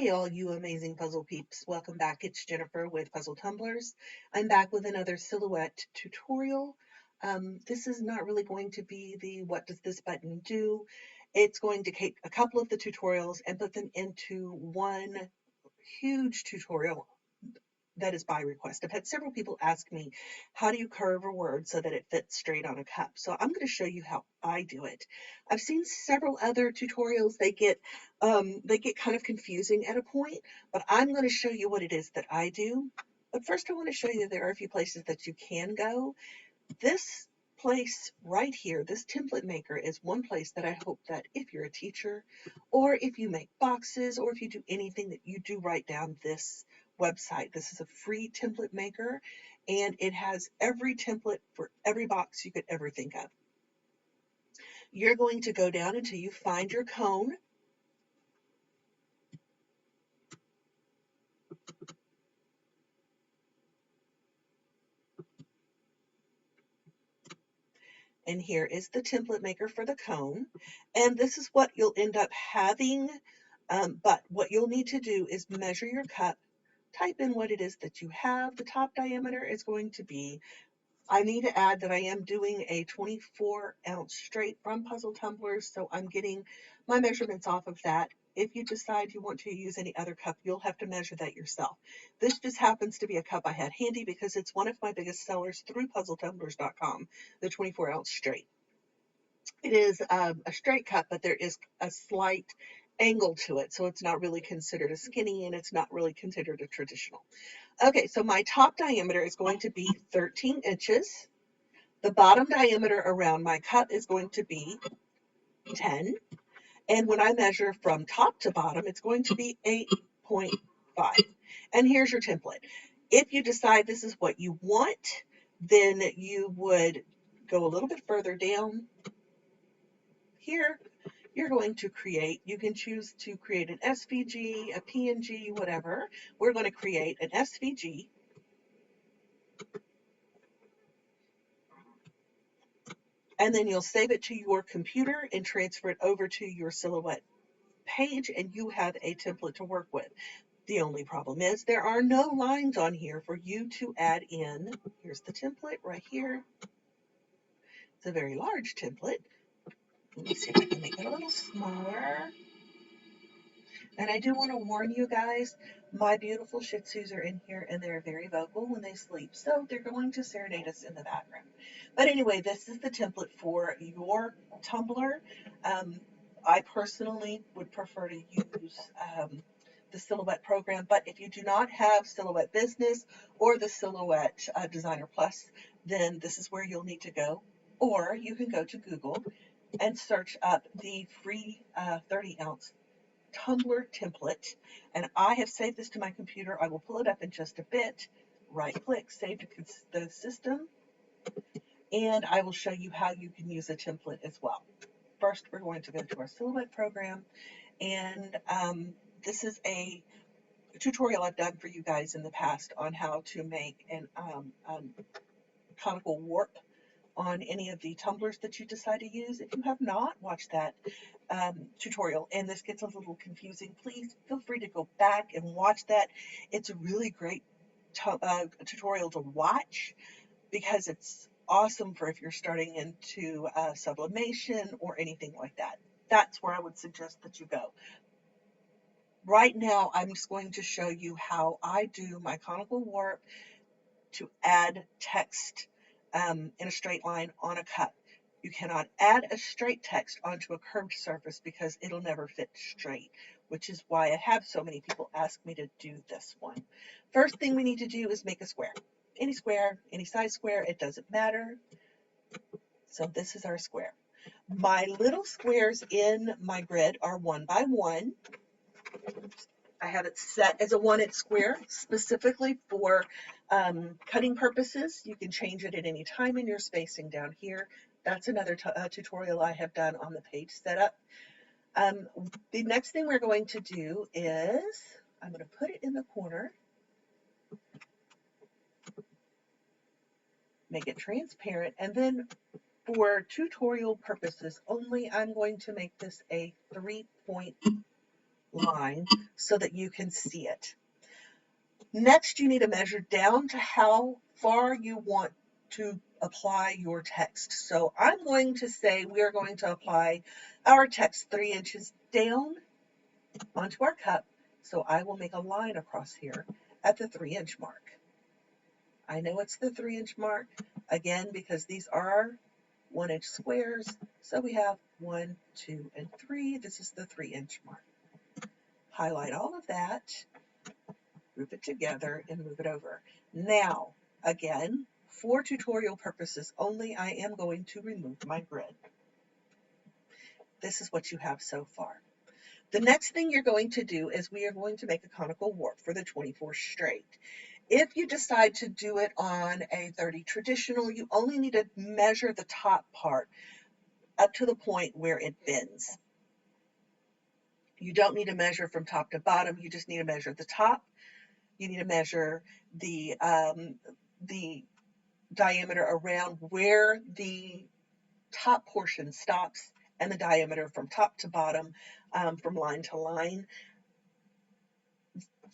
Hey all you amazing puzzle peeps, welcome back. It's Jennifer with Puzzle Tumblers. I'm back with another silhouette tutorial. This is not really going to be the what does this button do. It's going to take a couple of the tutorials and put them into one huge tutorial that is by request. I've had several people ask me, how do you curve a word so that it fits straight on a cup? So I'm going to show you how I do it. I've seen several other tutorials. They get kind of confusing at a point, but I'm going to show you what it is that I do. But first I want to show you there are a few places that you can go. This place right here, this template maker, is one place that I hope that if you're a teacher or if you make boxes or if you do anything, that you do write down this website. This is a free template maker and it has every template for every box you could ever think of. You're going to go down until you find your cone. And here is the template maker for the cone. And this is what you'll end up having. But what you'll need to do is measure your cup, type in what it is that you have. The top diameter is going to be, I need to add that I am doing a 24-ounce straight from Puzzle Tumblers, so I'm getting my measurements off of that. If you decide you want to use any other cup, you'll have to measure that yourself. This just happens to be a cup I had handy because it's one of my biggest sellers through puzzletumblers.com, the 24-ounce straight. It is a straight cup, but there is a slight angle to it, so it's not really considered a skinny and it's not really considered a traditional. Okay, so my top diameter is going to be 13 inches. The bottom diameter around my cup is going to be 10. And when I measure from top to bottom, it's going to be 8.5. And here's your template. If you decide this is what you want, then you would go a little bit further down. Here, you're going to create, you can choose to create an SVG, a PNG, whatever. We're going to create an SVG. And then you'll save it to your computer and transfer it over to your silhouette page, and you have a template to work with. The only problem is there are no lines on here for you to add in. Here's the template right here. It's a very large template. Let me see if I can make it a little smaller. And I do want to warn you guys, my beautiful Shih Tzus are in here and they're very vocal when they sleep, so they're going to serenade us in the background. But anyway, this is the template for your tumbler. I personally would prefer to use the Silhouette program, but if you do not have Silhouette Business or the Silhouette Designer Plus, then this is where you'll need to go. Or you can go to Google and search up the free 30-ounce tumbler template, and I have saved this to my computer. I will pull it up in just a bit. Right click, save to the system, and I will show you how you can use a template as well. First, we're going to go to our Silhouette program, and this is a tutorial I've done for you guys in the past on how to make an conical warp on any of the tumblers that you decide to use. If you have not watched that tutorial and this gets a little confusing, please feel free to go back and watch that. It's a really great tutorial to watch because it's awesome for if you're starting into sublimation or anything like that. That's where I would suggest that you go. Right now, I'm just going to show you how I do my conical warp to add text in a straight line on a cup. You cannot add a straight text onto a curved surface because it'll never fit straight, which is why I have so many people ask me to do this one. First thing we need to do is make a square. Any square, any size square, it doesn't matter. So this is our square. My little squares in my grid are 1 by 1. I have it set as a 1-inch square specifically for cutting purposes. You can change it at any time in your spacing down here. That's another tutorial I have done on the page setup. The next thing we're going to do is, I'm going to put it in the corner, make it transparent, and then for tutorial purposes only, I'm going to make this a 3-point line so that you can see it. Next, you need to measure down to how far you want to apply your text. So I'm going to say we are going to apply our text 3 inches down onto our cup. So I will make a line across here at the 3-inch mark. I know it's the 3-inch mark, again, because these are 1-inch squares. So we have 1, 2, and 3. This is the 3-inch mark. Highlight all of that, group it together, and move it over. Now, again, for tutorial purposes only, I am going to remove my grid. This is what you have so far. The next thing you're going to do is we are going to make a conical warp for the 24 straight. If you decide to do it on a 30 traditional, you only need to measure the top part up to the point where it bends. You don't need to measure from top to bottom. You just need to measure the top. You need to measure the diameter around where the top portion stops and the diameter from top to bottom, from line to line.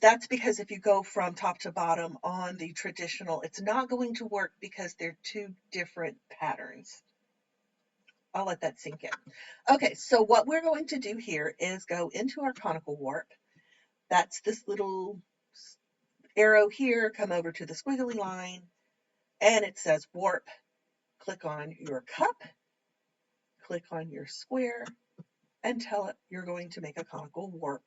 That's because if you go from top to bottom on the traditional, it's not going to work because they're two different patterns. I'll let that sink in. Okay, so what we're going to do here is go into our conical warp. That's this little arrow here, come over to the squiggly line, and it says warp. Click on your cup, click on your square, and tell it you're going to make a conical warp.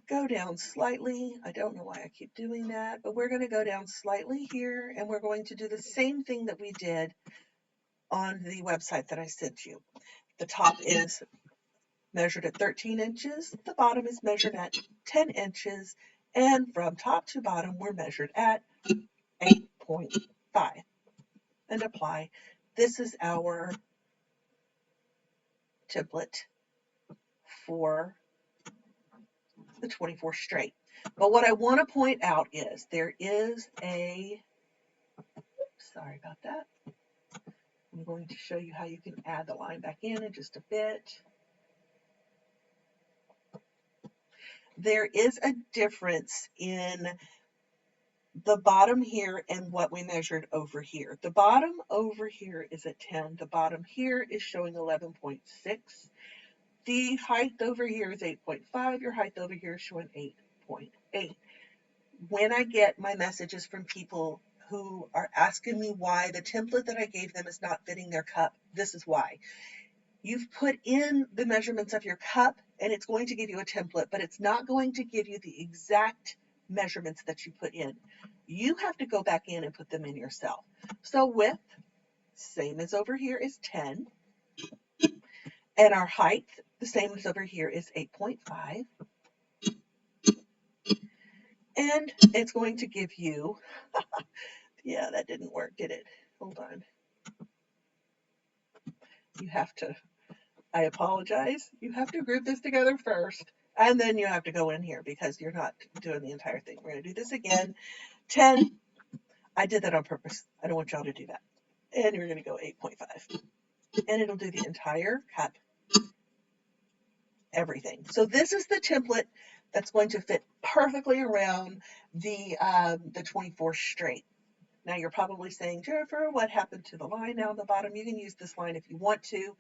Go down slightly. I don't know why I keep doing that, but we're going to go down slightly here, and we're going to do the same thing that we did on the website that I sent you. The top is measured at 13 inches, the bottom is measured at 10 inches, and from top to bottom we're measured at 8.5. And apply. This is our template for the 24 straight. But what I want to point out is there is sorry about that. I'm going to show you how you can add the line back in just a bit. There is a difference in the bottom here and what we measured over here. The bottom over here is at 10. The bottom here is showing 11.6. The height over here is 8.5. Your height over here is showing 8.8. When I get my messages from people who are asking me why the template that I gave them is not fitting their cup, this is why. You've put in the measurements of your cup and it's going to give you a template, but it's not going to give you the exact measurements that you put in. You have to go back in and put them in yourself. So width, same as over here, is 10. And our height, the same as over here, is 8.5. And it's going to give you, yeah, that didn't work, did it? Hold on. You have to, I apologize. You have to group this together first, and then you have to go in here because you're not doing the entire thing. We're going to do this again. 10. I did that on purpose. I don't want y'all to do that. And you're going to go 8.5. And it'll do the entire cup, everything. So this is the template that's going to fit perfectly around the 24 straight. Now you're probably saying, Jennifer, what happened to the line down the bottom? You can use this line if you want to.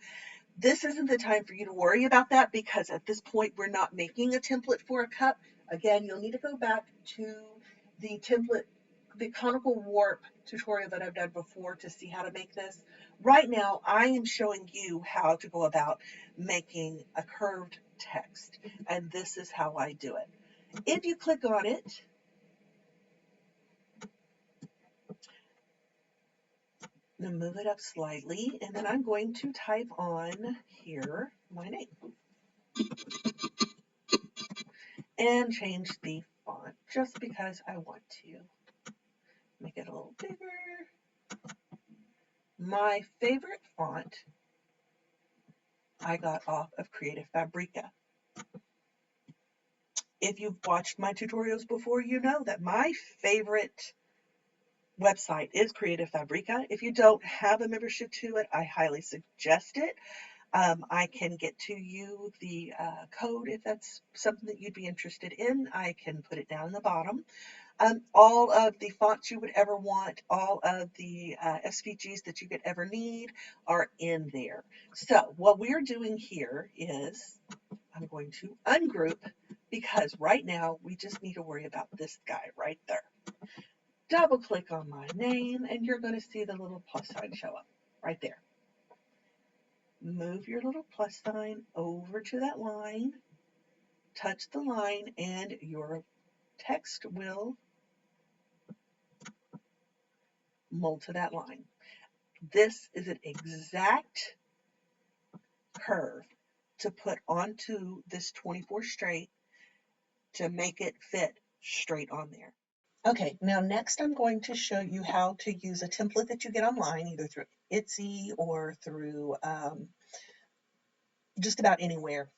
This isn't the time for you to worry about that because at this point we're not making a template for a cup. Again, you'll need to go back to the template, the conical warp tutorial that I've done before to see how to make this. Right now, I am showing you how to go about making a curved text, and this is how I do it. If you click on it, I'm going to move it up slightly, and then I'm going to type on here my name and change the font just because I want to. Make it a little bigger. My favorite font I got off of Creative Fabrica. If you've watched my tutorials before, you know that my favorite website is Creative Fabrica. If you don't have a membership to it, I highly suggest it. I can get to you the code if that's something that you'd be interested in. I can put it down in the bottom. All of the fonts you would ever want, all of the SVGs that you could ever need are in there. So what we're doing here is I'm going to ungroup because right now we just need to worry about this guy right there. Double click on my name and you're going to see the little plus sign show up right there. Move your little plus sign over to that line, touch the line, and your text will mold to that line. This is an exact curve to put onto this 24 straight to make it fit straight on there. Okay, now next I'm going to show you how to use a template that you get online, either through Etsy or through just about anywhere.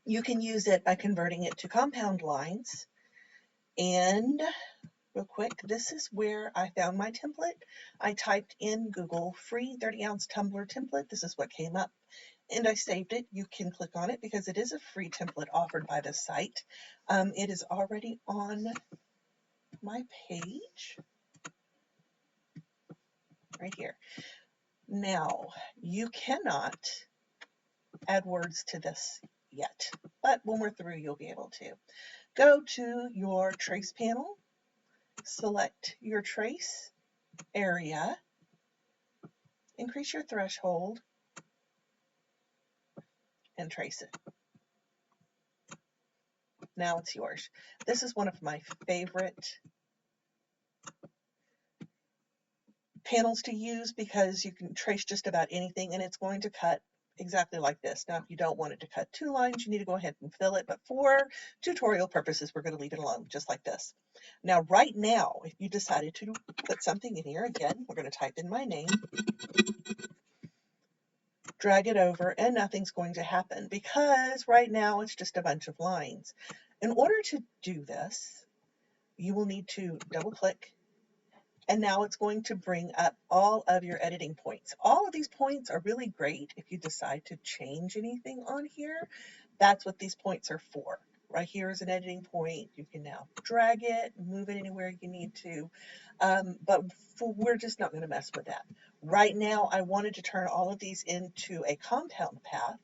You can use it by converting it to compound lines. And real quick, this is where I found my template. I typed in Google free 30-ounce tumbler template. This is what came up. And I saved it. You can click on it because it is a free template offered by the site. It is already on my page right here. Now, you cannot add words to this yet, but when we're through, you'll be able to. Go to your trace panel, select your trace area, increase your threshold, and trace it. Now it's yours. This is one of my favorite panels to use because you can trace just about anything and it's going to cut exactly like this. Now, if you don't want it to cut 2 lines, you need to go ahead and fill it, but for tutorial purposes, we're going to leave it alone, just like this. Now, right now, if you decided to put something in here, again, we're going to type in my name, drag it over, and nothing's going to happen because right now it's just a bunch of lines. In order to do this, you will need to double click, and now it's going to bring up all of your editing points. All of these points are really great if you decide to change anything on here. That's what these points are for. Right here is an editing point. You can now drag it, move it anywhere you need to, but we're just not going to mess with that. Right now, I wanted to turn all of these into a compound path.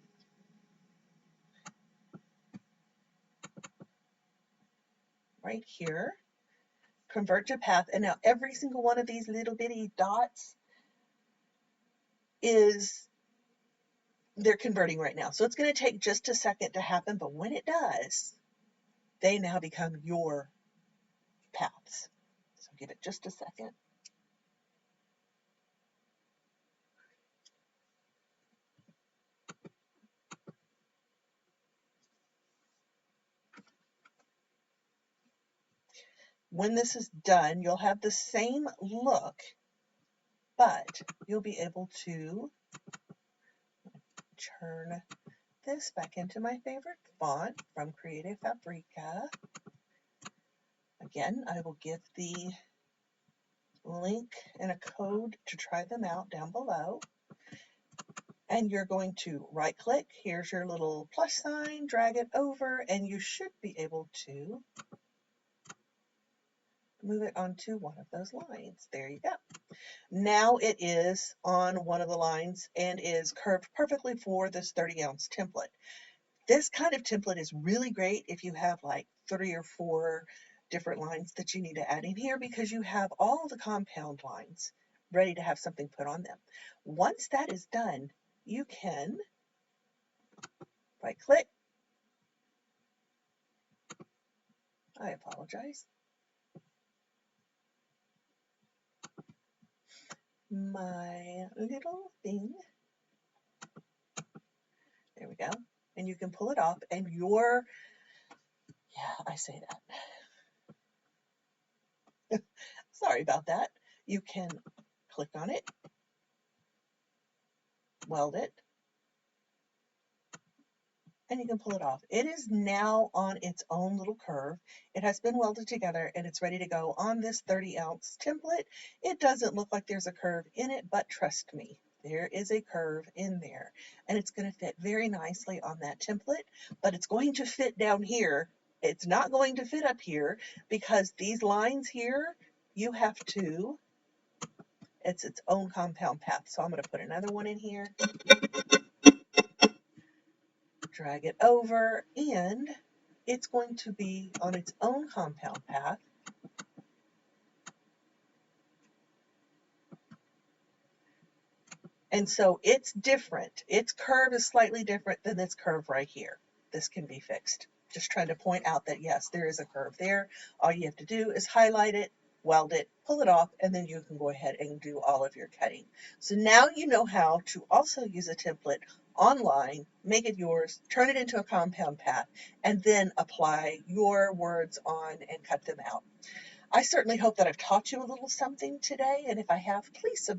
Right here, convert to path, and now every single one of these little bitty dots they're converting right now. So it's going to take just a second to happen, but when it does, they now become your paths. So give it just a second. When this is done, you'll have the same look, but you'll be able to turn this back into my favorite font from Creative Fabrica. Again, I will give the link and a code to try them out down below. And you're going to right click, here's your little plus sign, drag it over, and you should be able to move it onto one of those lines. There you go. Now it is on one of the lines and is curved perfectly for this 30-ounce template. This kind of template is really great if you have like 3 or 4 different lines that you need to add in here because you have all the compound lines ready to have something put on them. Once that is done, you can right click. I apologize. My little thing. There we go. And you can pull it off and yeah, I say that. Sorry about that. You can click on it, weld it, and you can pull it off. It is now on its own little curve. It has been welded together and it's ready to go on this 30-ounce template. It doesn't look like there's a curve in it, but trust me, there is a curve in there, and it's going to fit very nicely on that template, but it's going to fit down here. It's not going to fit up here because these lines here, you have to, it's its own compound path. So I'm going to put another one in here, drag it over, and it's going to be on its own compound path. And so it's different. Its curve is slightly different than this curve right here. This can be fixed. Just trying to point out that yes, there is a curve there. All you have to do is highlight it, weld it, pull it off, and then you can go ahead and do all of your cutting. So now you know how to also use a template online, make it yours, turn it into a compound path, and then apply your words on and cut them out. I certainly hope that I've taught you a little something today, and if I have, please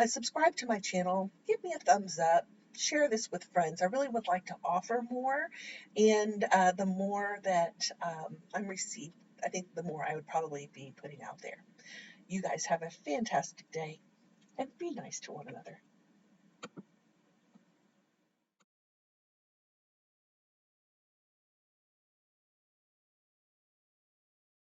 subscribe to my channel, give me a thumbs up, share this with friends. I really would like to offer more, and the more that I'm received, I think the more I would probably be putting out there. You guys have a fantastic day, and be nice to one another.